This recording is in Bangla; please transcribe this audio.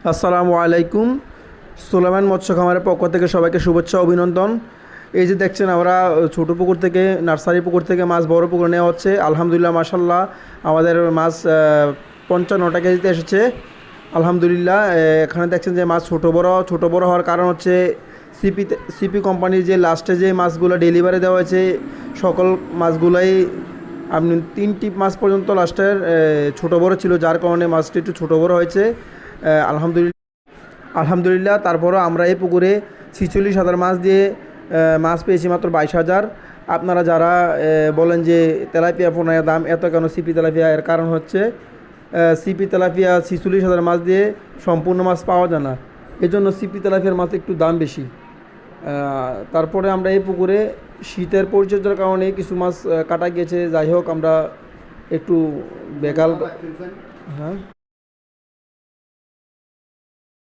আসসালামু আলাইকুম। সুলেমান মৎস্য খামারের পক্ষ থেকে সবাইকে শুভেচ্ছা অভিনন্দন। এই যে দেখছেন আমরা ছোটো পুকুর থেকে নার্সারি পুকুর থেকে মাছ বড় পুকুরে নেওয়া হচ্ছে। আলহামদুলিল্লাহ মাশাল্লাহ আমাদের মাছ 55 কেজিতে এসেছে। আলহামদুলিল্লাহ এখানে দেখছেন যে মাছ ছোটো বড় হওয়ার কারণ হচ্ছে সিপি কোম্পানির যে লাস্টে যে মাছগুলো ডেলিভারি দেওয়া হয়েছে সকল মাছগুলাই আপনি 3টি মাছ পর্যন্ত লাস্টের ছোটো বড় ছিল, যার কারণে মাছটি একটু ছোটো বড় হয়েছে। আলহামদুলিল্লাহ তারপরও আমরা এই পুকুরে 46,000 মাছ দিয়ে মাছ পেয়েছি মাত্র 22,000। আপনারা যারা বলেন যে তেলাপিয়া পোনার দাম এত কেন সিপি তেলাপিয়া, এর কারণ হচ্ছে সিপি তেলাপিয়া 46,000 মাছ দিয়ে সম্পূর্ণ মাছ পাওয়া যায় না, এজন্য সিপি তেলাপিয়ার মাছ একটু দাম বেশি। তারপরে আমরা এই পুকুরে শীতের পরিচর্যার কারণে কিছু মাছ কাটা গিয়েছে। যাই হোক, আমরা একটু বেকাল। হ্যাঁ।